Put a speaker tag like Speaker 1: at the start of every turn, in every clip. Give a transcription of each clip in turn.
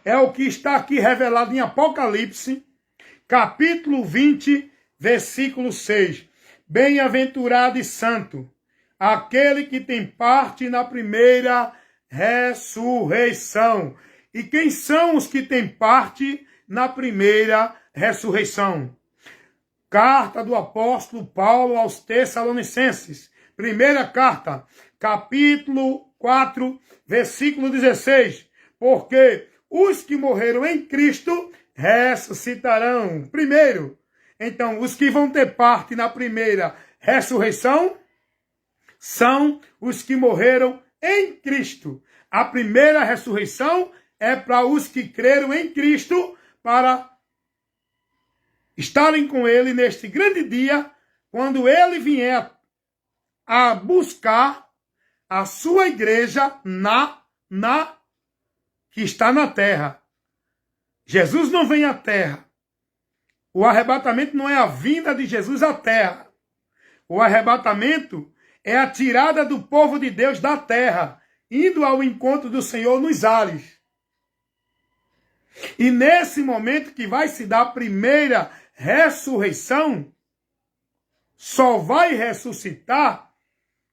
Speaker 1: é o que está aqui revelado em Apocalipse, capítulo 20, versículo 6. Bem-aventurado e santo, aquele que tem parte na primeira ressurreição. E quem são os que têm parte na primeira ressurreição? Carta do apóstolo Paulo aos Tessalonicenses. Primeira carta, capítulo 4, versículo 16. Porque os que morreram em Cristo ressuscitarão. Primeiro, então, os que vão ter parte na primeira ressurreição são os que morreram em Cristo. A primeira ressurreição é para os que creram em Cristo, para estarem com Ele neste grande dia, quando Ele vier a buscar a sua igreja que está na terra. Jesus não vem à terra. O arrebatamento não é a vinda de Jesus à terra. O arrebatamento é a tirada do povo de Deus da terra, indo ao encontro do Senhor nos ares. E nesse momento que vai se dar a primeira ressurreição, só vai ressuscitar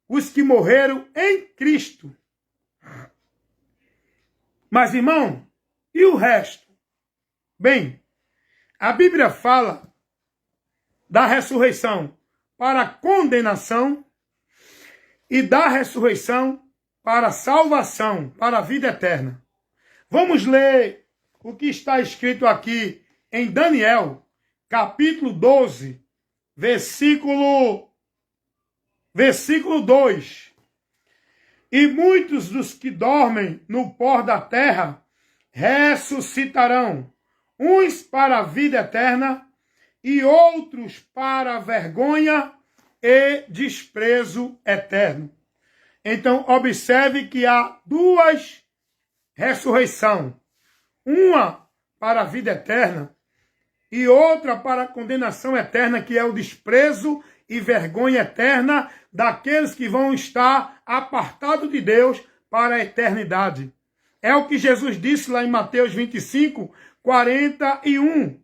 Speaker 1: os que morreram em Cristo. Mas, irmão, e o resto? Bem, a Bíblia fala da ressurreição para condenação e da ressurreição para salvação, para a vida eterna. Vamos ler o que está escrito aqui em Daniel, capítulo 12, versículo 2. E muitos dos que dormem no pó da terra ressuscitarão, uns para a vida eterna e outros para a vergonha e desprezo eterno. Então, observe que há duas ressurreições. Uma para a vida eterna e outra para a condenação eterna, que é o desprezo e vergonha eterna daqueles que vão estar apartados de Deus para a eternidade. É o que Jesus disse lá em Mateus 25, 41.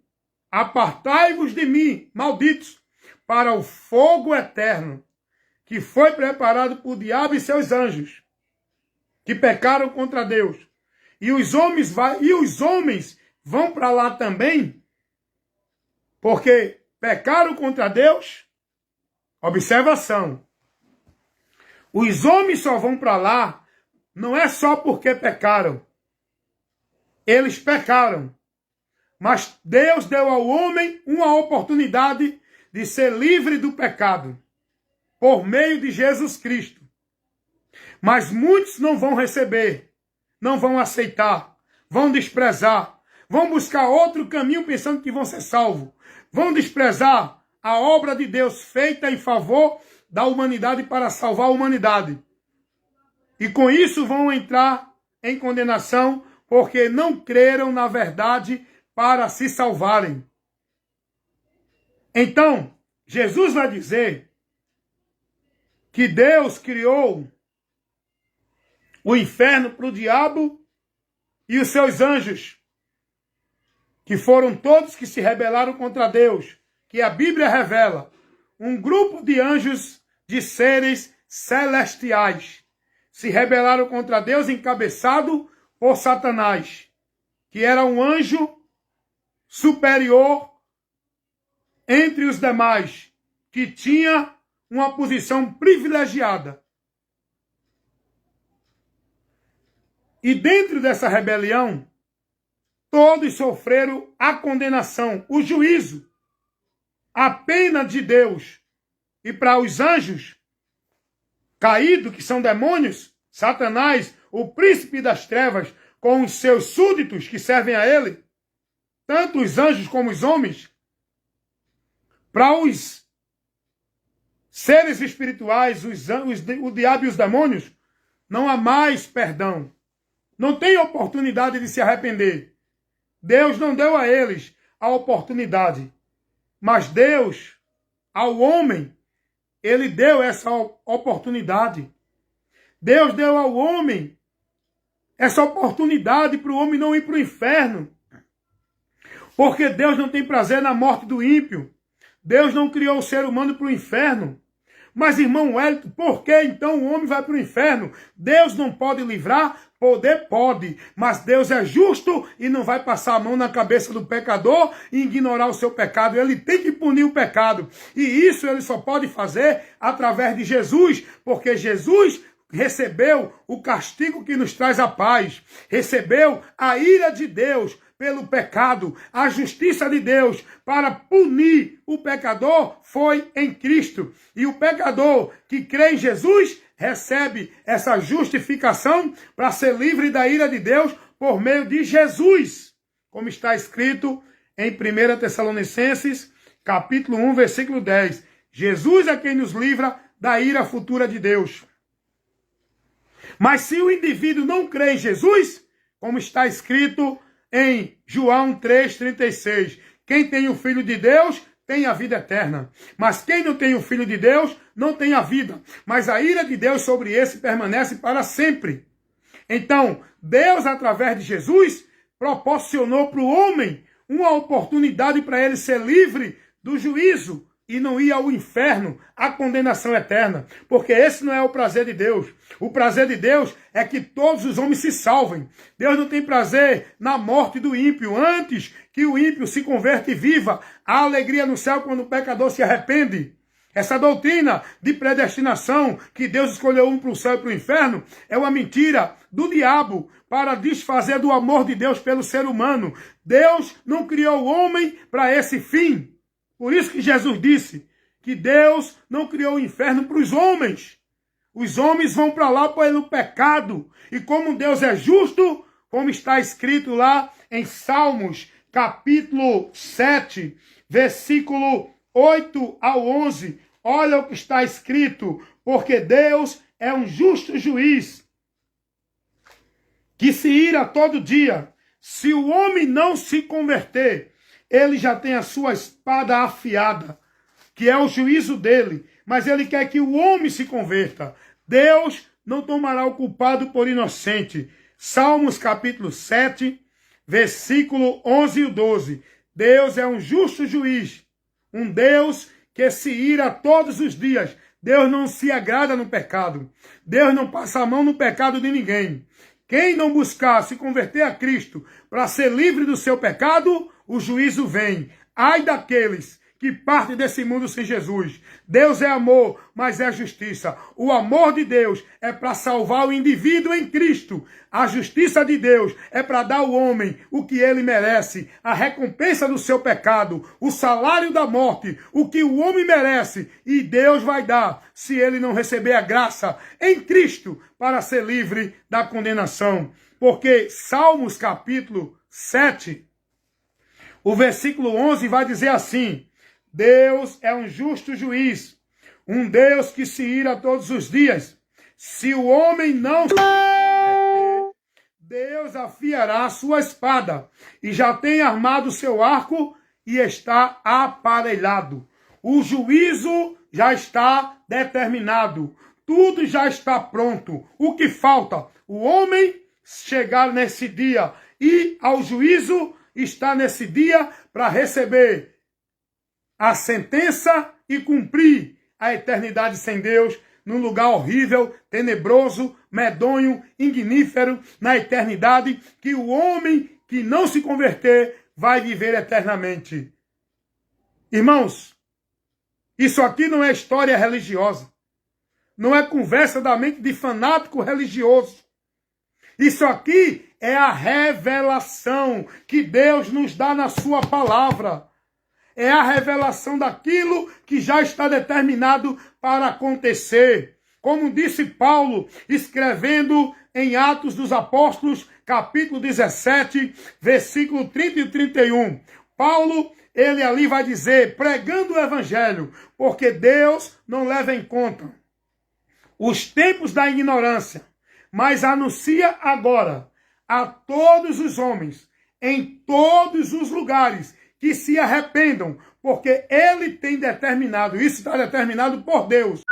Speaker 1: Apartai-vos de mim, malditos, para o fogo eterno, que foi preparado por diabo e seus anjos, que pecaram contra Deus. E os homens vão para lá também, porque pecaram contra Deus. Observação. Os homens só vão para lá, não é só porque pecaram. Eles pecaram. Mas Deus deu ao homem uma oportunidade de ser livre do pecado, por meio de Jesus Cristo. Mas muitos não vão receber, não vão aceitar, vão desprezar, vão buscar outro caminho pensando que vão ser salvos. Vão desprezar a obra de Deus feita em favor da humanidade para salvar a humanidade. E com isso vão entrar em condenação, porque não creram na verdade para se salvarem. Então, Jesus vai dizer que Deus criou o inferno para o diabo e os seus anjos, que foram todos que se rebelaram contra Deus, que a Bíblia revela, um grupo de anjos, de seres celestiais, se rebelaram contra Deus, encabeçado por Satanás, que era um anjo superior entre os demais, que tinha uma posição privilegiada. E dentro dessa rebelião, todos sofreram a condenação, o juízo, a pena de Deus. E para os anjos caídos, que são demônios, Satanás, o príncipe das trevas, com os seus súditos que servem a ele, tanto os anjos como os homens, para os seres espirituais, o diabo e os demônios, não há mais perdão. Não tem oportunidade de se arrepender. Deus não deu a eles a oportunidade. Mas Deus, ao homem, ele deu essa oportunidade. Deus deu ao homem essa oportunidade para o homem não ir para o inferno. Porque Deus não tem prazer na morte do ímpio. Deus não criou o ser humano para o inferno. Mas, irmão Wellington, por que então o homem vai para o inferno? Deus não pode livrar? Poder pode, mas Deus é justo e não vai passar a mão na cabeça do pecador e ignorar o seu pecado. Ele tem que punir o pecado. E isso ele só pode fazer através de Jesus, porque Jesus recebeu o castigo que nos traz a paz, recebeu a ira de Deus pelo pecado, a justiça de Deus para punir o pecador foi em Cristo. E o pecador que crê em Jesus recebe essa justificação para ser livre da ira de Deus por meio de Jesus, como está escrito em 1 Tessalonicenses, capítulo 1, versículo 10. Jesus é quem nos livra da ira futura de Deus. Mas se o indivíduo não crê em Jesus, como está escrito em João 3,36, quem tem o Filho de Deus tem a vida eterna. Mas quem não tem o Filho de Deus não tem a vida. Mas a ira de Deus sobre esse permanece para sempre. Então, Deus, através de Jesus, proporcionou para o homem uma oportunidade para ele ser livre do juízo e não ir ao inferno, à condenação eterna. Porque esse não é o prazer de Deus. O prazer de Deus é que todos os homens se salvem. Deus não tem prazer na morte do ímpio. Antes que o ímpio se converta e viva, há alegria no céu quando o pecador se arrepende. Essa doutrina de predestinação, que Deus escolheu um para o céu e para o inferno, é uma mentira do diabo para desfazer do amor de Deus pelo ser humano. Deus não criou o homem para esse fim. Por isso que Jesus disse que Deus não criou o inferno para os homens. Os homens vão para lá pelo pecado. E como Deus é justo, como está escrito lá em Salmos, capítulo 7, versículo 8 ao 11. Olha o que está escrito. Porque Deus é um justo juiz, que se ira todo dia. Se o homem não se converter, ele já tem a sua espada afiada, que é o juízo dele. Mas ele quer que o homem se converta. Deus não tomará o culpado por inocente. Salmos capítulo 7, versículo 11 e 12. Deus é um justo juiz. Um Deus que se ira todos os dias. Deus não se agrada no pecado. Deus não passa a mão no pecado de ninguém. Quem não buscar se converter a Cristo para ser livre do seu pecado, o juízo vem. Ai daqueles que partem desse mundo sem Jesus. Deus é amor, mas é justiça. O amor de Deus é para salvar o indivíduo em Cristo. A justiça de Deus é para dar ao homem o que ele merece, a recompensa do seu pecado, o salário da morte, o que o homem merece. E Deus vai dar, se ele não receber a graça em Cristo, para ser livre da condenação. Porque Salmos capítulo 7, o versículo 11 vai dizer assim: Deus é um justo juiz, um Deus que se ira todos os dias. Se o homem não se converter, Deus afiará a sua espada, e já tem armado o seu arco e está aparelhado. O juízo já está determinado, tudo já está pronto. O que falta? O homem chegar nesse dia e ao juízo está nesse dia para receber a sentença e cumprir a eternidade sem Deus, num lugar horrível, tenebroso, medonho, ignífero, na eternidade, que o homem que não se converter vai viver eternamente. Irmãos, isso aqui não é história religiosa. Não é conversa da mente de fanático religioso. Isso aqui é a revelação que Deus nos dá na sua palavra. É a revelação daquilo que já está determinado para acontecer. Como disse Paulo, escrevendo em Atos dos Apóstolos, capítulo 17, versículo 30 e 31. Paulo, ele ali vai dizer, pregando o evangelho, porque Deus não leva em conta os tempos da ignorância, mas anuncia agora a todos os homens, em todos os lugares, que se arrependam, porque ele tem determinado, isso está determinado por Deus.